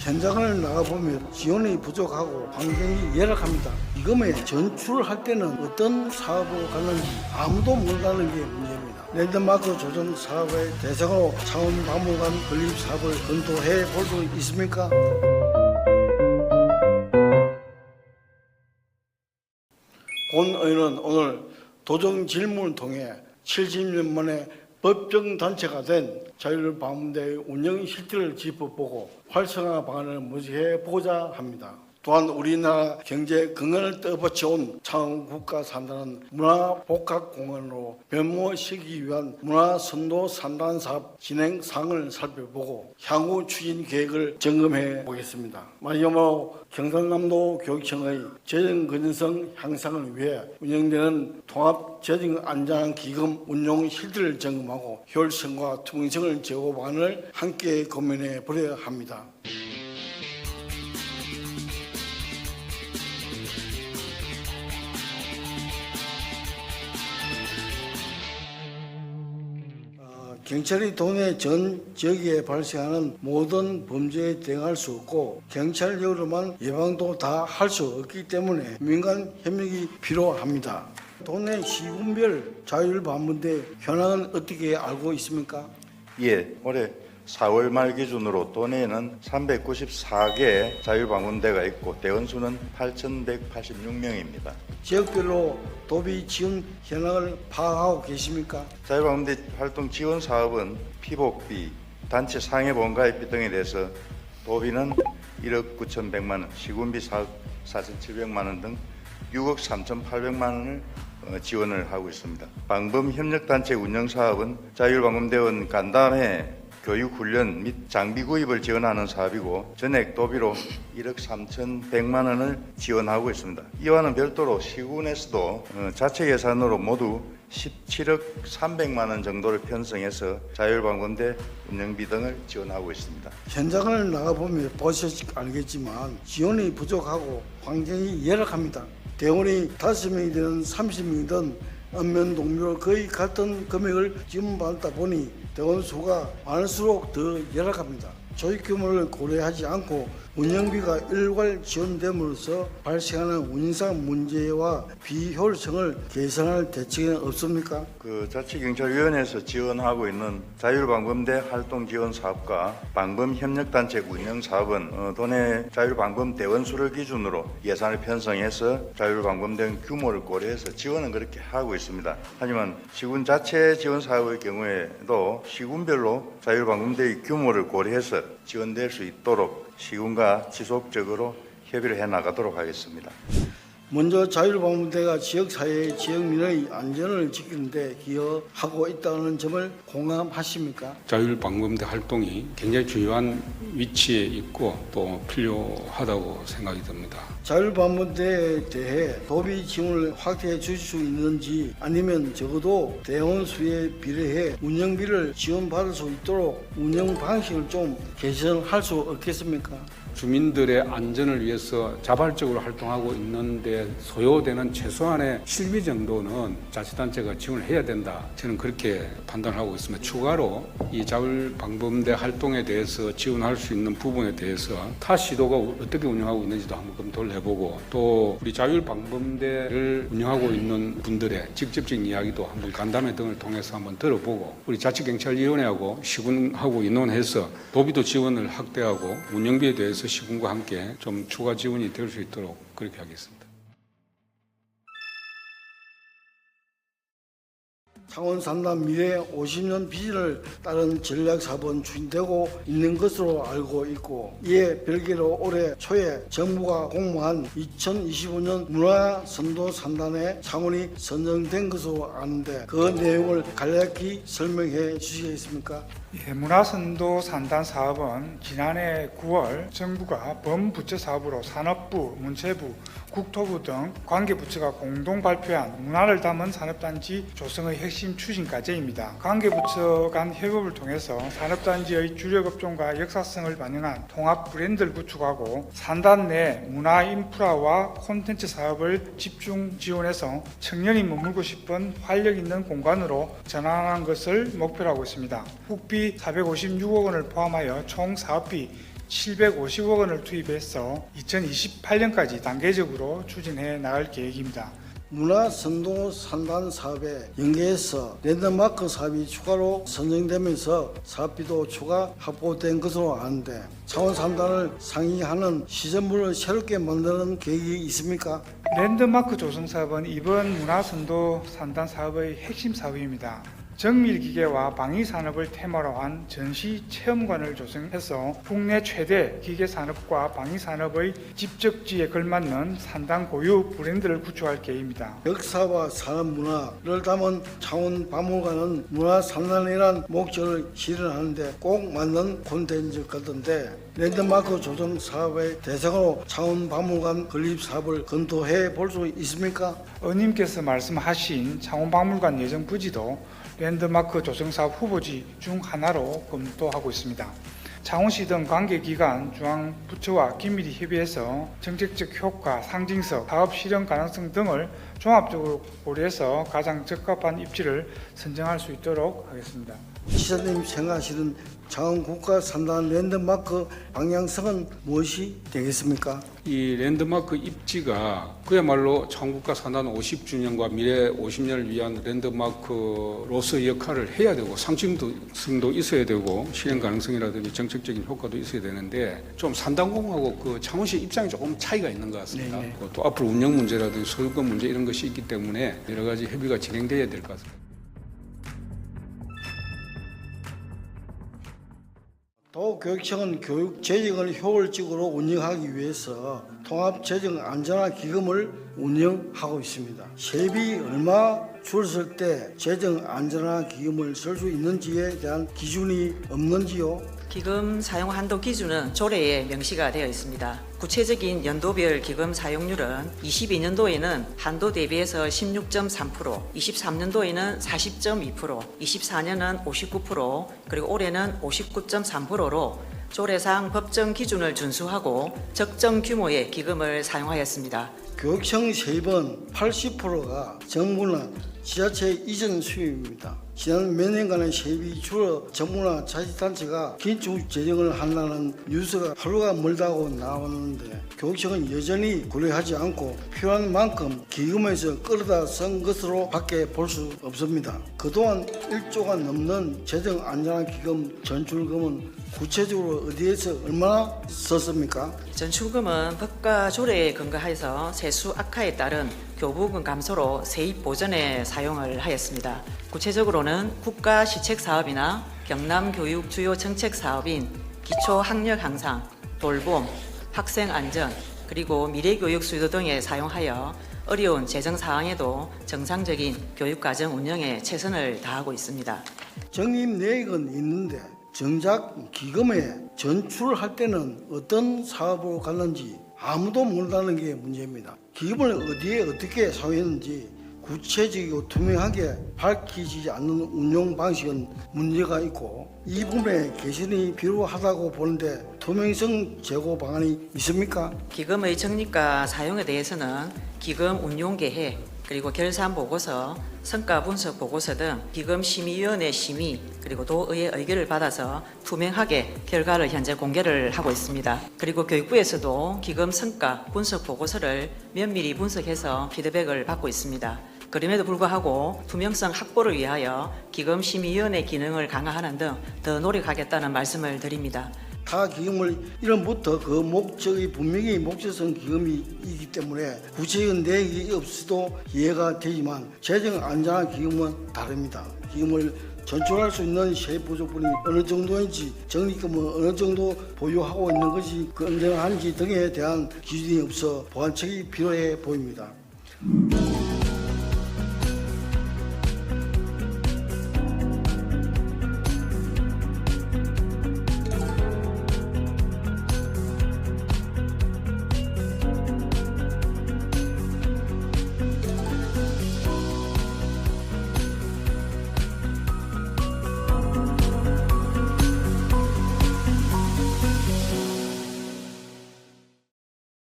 현장을 나가보면 지원이 부족하고 환경이 열악합니다. 이금에 전출할 때는 어떤 사업으로 가는지 아무도 모른다는 게 문제입니다. 랜드마크 조정 사업의 대상으로 창원박물관 건립 사업을 검토해 볼 수 있습니까? 권 의원은 오늘 도정 질문을 통해 70년 만에 법정 단체가 된 자율방문대의 운영 실태를 짚어보고 활성화 방안을 모색해 보고자 합니다. 또한 우리나라 경제 근간을 떠받쳐온 창원 국가산단은 문화복합공간으로 변모시키기 위한 문화선도 산단 사업 진행 사항을 살펴보고 향후 추진 계획을 점검해 보겠습니다. 마지막으로 경상남도 교육청의 재정 건전성 향상을 위해 운영되는 통합 재정 안정 기금 운용 실태를 점검하고 효율성과 투명성을 제고 방안을 함께 고민해 보려야 합니다. 경찰이 도내 전 지역에 발생하는 모든 범죄에 대응할 수 없고 경찰력으로만 예방도 다 할 수 없기 때문에 민간 협력이 필요합니다. 도내 시군별 자율방문대 현황은 어떻게 알고 있습니까? 예, 올해 4월 말 기준으로 도내에는 394개 자율방문대가 있고 대원수는 8,186명입니다. 지역별로 도비 지원 현황을 파악하고 계십니까? 자율방문대 활동 지원 사업은 피복비, 단체 상해보험가입비 등에 대해서 도비는 1억 9,100만 원, 시군비 4,700만 원 등 6억 3,800만 원을 지원을 하고 있습니다. 방범협력단체 운영사업은 자율방범대원 간담회 교육훈련 및 장비 구입을 지원하는 사업이고 전액 도비로 1억 3,100만 원을 지원하고 있습니다. 이와는 별도로 시군에서도 자체 예산으로 모두 17억 300만 원 정도를 편성해서 자율방범대 운영비 등을 지원하고 있습니다. 현장을 나가보면 보셔서 알겠지만 지원이 부족하고 환경이 열악합니다. 대원이 5명이 되는 30명이든 안면 동료로 거의 같은 금액을 지원받다 보니 대원 수가 많을수록 더 열악합니다. 조직 규모를 고려하지 않고 운영비가 일괄 지원됨으로써 발생하는 운영상 문제와 비효율성을 개선할 대책은 없습니까? 자치경찰위원회에서 지원하고 있는 자율방범대 활동 지원 사업과 방범협력단체 운영 사업은 도내 자율방범 대원수를 기준으로 예산을 편성해서 자율방범대 규모를 고려해서 지원은 그렇게 하고 있습니다. 하지만 시군 자체 지원 사업의 경우에도 시군별로 자율방범대의 규모를 고려해서 지원될 수 있도록 시군과 지속적으로 협의를 해나가도록 하겠습니다. 먼저 자율방문대가 지역사회의 지역민의 안전을 지키는 데 기여하고 있다는 점을 공감하십니까? 자율방범대 활동이 굉장히 중요한 위치에 있고 또 필요하다고 생각이 듭니다. 자율방문대에 대해 도비 지원을 확대해 주실 수 있는지 아니면 적어도 대원 수에 비례해 운영비를 지원받을 수 있도록 운영 방식을 좀 개선할 수 없겠습니까? 주민들의 안전을 위해서 자발적으로 활동하고 있는데 소요되는 최소한의 실비 정도는 자치단체가 지원을 해야 된다. 저는 그렇게 판단하고 있습니다. 추가로 이 자율방범대 활동에 대해서 지원할 수 있는 부분에 대해서 타 시도가 어떻게 운영하고 있는지도 한번 검토를 해보고 또 우리 자율방범대를 운영하고 있는 분들의 직접적인 이야기도 한번 간담회 등을 통해서 한번 들어보고 우리 자치경찰위원회하고 시군하고 의논해서 도비도 지원을 확대하고 운영비에 대해서 시군과 함께 좀 추가 지원이 될 수 있도록 그렇게 하겠습니다. 창원 산단 미래 50년 비전을 따른 전략사업은 추진되고 있는 것으로 알고 있고 이에 별개로 올해 초에 정부가 공모한 2025년 문화선도 산단에 창원이 선정된 것으로 아는데 그 내용을 간략히 설명해 주시겠습니까? 문화선도 산단 사업은 지난해 9월 정부가 범부처 사업으로 산업부, 문체부, 국토부 등 관계부처가 공동 발표한 문화를 담은 산업단지 조성의 핵심 추진 과제입니다. 관계부처 간 협업을 통해서 산업단지의 주력업종과 역사성을 반영한 통합 브랜드를 구축하고 산단 내 문화 인프라와 콘텐츠 사업을 집중 지원해서 청년이 머물고 싶은 활력 있는 공간으로 전환하는 것을 목표로 하고 있습니다. 국비 456억 원을 포함하여 총 사업비 750억 원을 투입해서 2028년까지 단계적으로 추진해 나갈 계획입니다. 문화선도 산단 사업에 연계해서 랜드마크 사업이 추가로 선정되면서 사업비도 추가 확보된 것으로 아는데 창원 산단을 상의하는 시설물을 새롭게 만드는 계획이 있습니까? 랜드마크 조성 사업은 이번 문화선도 산단 사업의 핵심 사업입니다. 정밀기계와 방위산업을 테마로 한 전시 체험관을 조성해서 국내 최대 기계산업과 방위산업의 집적지에 걸맞는 산단 고유 브랜드를 구축할 계획입니다. 역사와 산업 문화를 담은 창원 박물관은 문화산단이라는 목적을 실현하는데 꼭 맞는 콘텐츠 같던데 랜드마크 조성 사업의 대상으로 창원 박물관 건립 사업을 검토해 볼 수 있습니까? 의원님께서 말씀하신 창원박물관 예정 부지도 랜드마크 조성사업 후보지 중 하나로 검토하고 있습니다. 창원시 등 관계기관, 중앙부처와 긴밀히 협의해서 정책적 효과, 상징성, 사업 실현 가능성 등을 종합적으로 고려해서 가장 적합한 입지를 선정할 수 있도록 하겠습니다. 시장님 생각하시는 창원 국가산단 랜드마크 방향성은 무엇이 되겠습니까? 이 랜드마크 입지가 그야말로 창국가 산단 50주년과 미래 50년을 위한 랜드마크로서의 역할을 해야 되고 상징성도 있어야 되고 실현 가능성이라든지 정책적인 효과도 있어야 되는데 좀 산단공하고 그 창원시 입장이 조금 차이가 있는 것 같습니다. 네. 또 앞으로 운영 문제라든지 소유권 문제 이런 것이 있기 때문에 여러 가지 협의가 진행돼야 될 것 같습니다. 도교육청은 교육 재정을 효율적으로 운영하기 위해서 통합재정 안전화 기금을 운영하고 있습니다. 세비 얼마 줄었을 때 재정 안전화 기금을 쓸 수 있는지에 대한 기준이 없는지요? 기금 사용 한도 기준은 조례에 명시가 되어 있습니다. 구체적인 연도별 기금 사용률은 22년도에는 한도 대비해서 16.3%, 23년도에는 40.2%, 24년은 59%, 그리고 올해는 59.3%로 조례상 법정 기준을 준수하고 적정 규모의 기금을 사용하였습니다. 교육청 세입은 80%가 정부나 지자체 이전 수입입니다. 지난 몇 년간의 세입이 줄어 정부나 자치단체가 긴축 재정을 한다는 뉴스가 하루가 멀다고 나오는데 교육청은 여전히 고려하지 않고 필요한 만큼 기금에서 끌어다 쓴 것으로 밖에 볼 수 없습니다. 그동안 1조가 넘는 재정 안전화 기금 전출금은 구체적으로 어디에서 얼마나 썼습니까? 전출금은 법과 조례에 근거하여서 세수 악화에 따른 교부금 감소로 세입 보전에 사용을 하였습니다. 구체적으로는 국가시책사업이나 경남교육 주요 정책사업인 기초학력 향상, 돌봄, 학생안전, 그리고 미래교육 수요 등에 사용하여 어려운 재정 상황에도 정상적인 교육과정 운영에 최선을 다하고 있습니다. 적립내역은 있는데 정작 기금에 전출할 때는 어떤 사업으로 갔는지 아무도 모른다는 게 문제입니다. 기금을 어디에 어떻게 사용했는지 구체적이고 투명하게 밝히지 않는 운용 방식은 문제가 있고 이 부분에 개선이 필요하다고 보는데 투명성 제고 방안이 있습니까? 기금의 적립과 사용에 대해서는 기금 운용 계획, 그리고 결산 보고서, 성과 분석 보고서 등 기금 심의위원회 심의, 그리고 도의회 의결을 받아서 투명하게 결과를 현재 공개를 하고 있습니다. 그리고 교육부에서도 기금 성과 분석 보고서를 면밀히 분석해서 피드백을 받고 있습니다. 그럼에도 불구하고 투명성 확보를 위하여 기금 심의위원회 기능을 강화하는 등 더 노력하겠다는 말씀을 드립니다. 타 기금을 이름부터 그 목적이 분명히 목적성 기금이기 때문에 구체적인 내역이 없어도 이해가 되지만 재정 안전화 기금은 다릅니다. 기금을 전출할 수 있는 세입 부족분이 어느 정도인지 적립금은 어느 정도 보유하고 있는 것이 건전한지 등에 대한 기준이 없어 보완책이 필요해 보입니다.